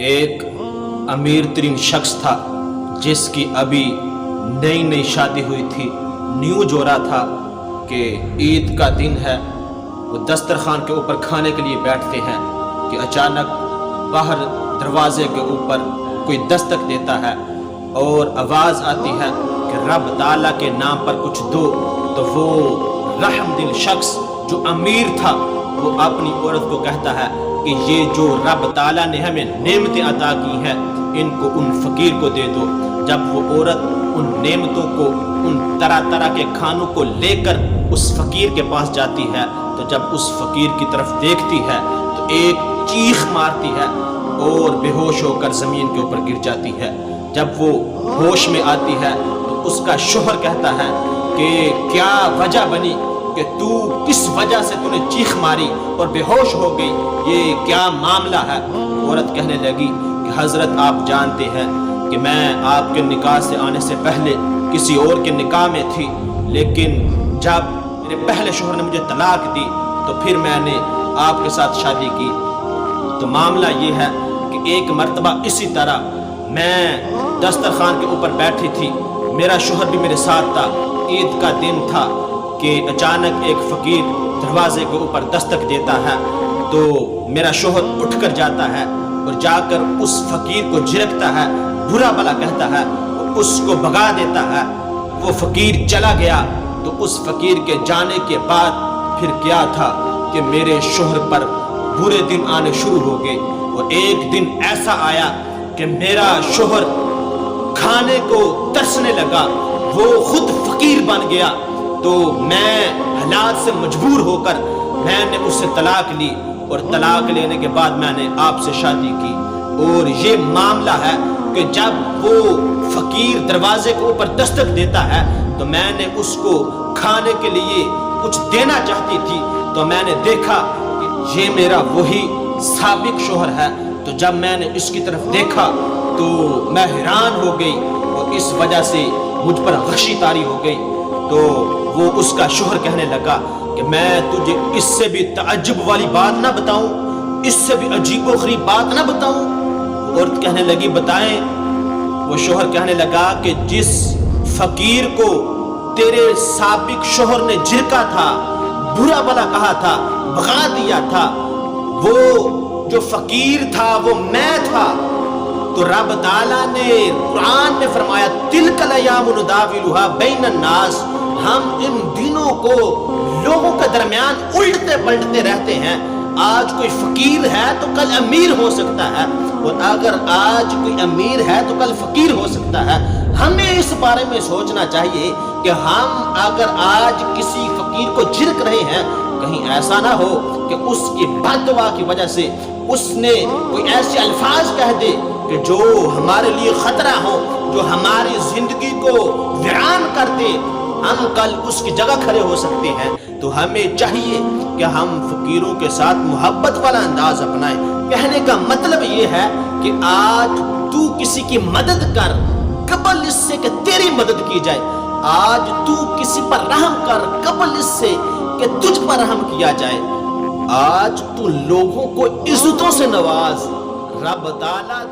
ایک امیر ترین شخص تھا جس کی ابھی نئی نئی شادی ہوئی تھی، نیو جورا تھا کہ عید کا دن ہے، وہ دسترخوان کے اوپر کھانے کے لیے بیٹھتے ہیں کہ اچانک باہر دروازے کے اوپر کوئی دستک دیتا ہے اور آواز آتی ہے کہ رب تعالیٰ کے نام پر کچھ دو۔ تو وہ رحم دل شخص جو امیر تھا وہ اپنی عورت کو کہتا ہے کہ یہ جو رب تعالیٰ نے ہمیں نعمتیں عطا کی ہیں ان کو ان فقیر کو دے دو۔ جب وہ عورت ان نعمتوں کو، ان طرح طرح کے کھانوں کو لے کر اس فقیر کے پاس جاتی ہے تو جب اس فقیر کی طرف دیکھتی ہے تو ایک چیخ مارتی ہے اور بے ہوش ہو کر زمین کے اوپر گر جاتی ہے۔ جب وہ ہوش میں آتی ہے تو اس کا شوہر کہتا ہے کہ کیا وجہ بنی کہ تو کس وجہ سے تو نے چیخ ماری اور بے ہوش ہو گئی، یہ کیا معاملہ ہے؟ عورت کہنے لگی کہ حضرت آپ جانتے ہیں کہ میں آپ کے نکاح سے آنے سے پہلے کسی اور کے نکاح میں تھی، لیکن جب میرے پہلے شوہر نے مجھے طلاق دی تو پھر میں نے آپ کے ساتھ شادی کی۔ تو معاملہ یہ ہے کہ ایک مرتبہ اسی طرح میں دسترخوان کے اوپر بیٹھی تھی، میرا شوہر بھی میرے ساتھ تھا، عید کا دن تھا کہ اچانک ایک فقیر دروازے کے اوپر دستک دیتا ہے تو میرا شوہر اٹھ کر جاتا ہے اور جا کر اس فقیر کو جھڑکتا ہے، برا بھلا کہتا ہے، اس کو بھگا دیتا ہے۔ وہ فقیر چلا گیا تو اس فقیر کے جانے کے بعد پھر کیا تھا کہ میرے شوہر پر برے دن آنے شروع ہو گئے، اور ایک دن ایسا آیا کہ میرا شوہر کھانے کو ترسنے لگا، وہ خود فقیر بن گیا۔ تو میں حالات سے مجبور ہو کر میں نے اس سے طلاق لی، اور طلاق لینے کے بعد میں نے آپ سے شادی کی۔ اور یہ معاملہ ہے کہ جب وہ فقیر دروازے کے اوپر دستک دیتا ہے تو میں نے اس کو کھانے کے لیے کچھ دینا چاہتی تھی تو میں نے دیکھا کہ یہ میرا وہی سابق شوہر ہے۔ تو جب میں نے اس کی طرف دیکھا تو میں حیران ہو گئی اور اس وجہ سے مجھ پر غشی طاری ہو گئی۔ تو وہ اس کا شوہر کہنے لگا کہ میں تجھے اس سے بھی تعجب والی بات نہ بتاؤں، اس سے بھی عجیب و غریب بات نہ بتاؤں؟ عورت کہنے لگی بتائیں۔ وہ شوہر کہنے لگا کہ جس فقیر کو تیرے سابق شوہر نے جھڑکا تھا، برا بھلا کہا تھا، بھگا دیا تھا، وہ جو فقیر تھا وہ میں تھا۔ تو رب تعالیٰ نے قرآن میں فرمایا تلک الایام نداولها بین الناس، ہم ان دنوں کو لوگوں کے درمیان الٹتے پلٹتے رہتے ہیں۔ آج کوئی فقیر ہے تو کل امیر ہو سکتا ہے، اور اگر آج کوئی امیر ہے تو کل فقیر ہو سکتا ہے۔ ہمیں اس بارے میں سوچنا چاہیے کہ ہم اگر آج کسی فقیر کو جھڑک رہے ہیں، کہیں ایسا نہ ہو کہ اس کی بد دعا کی وجہ سے اس نے کوئی ایسے الفاظ کہہ دے کہ جو ہمارے لیے خطرہ ہو، جو ہماری زندگی کو ویران کر دے، ہم کل اس کی جگہ کھڑے ہو سکتے ہیں۔ تو ہمیں چاہیے کہ ہم فقیروں کے ساتھ محبت والا انداز اپنائیں۔ کہنے کا مطلب یہ ہے کہ آج تو کسی کی مدد کر قبل اس سے کہ تیری مدد کی جائے، آج تو کسی پر رحم کر قبل اس سے کہ تجھ پر رحم کیا جائے، آج تو لوگوں کو عزتوں سے نواز، رب تعالیٰ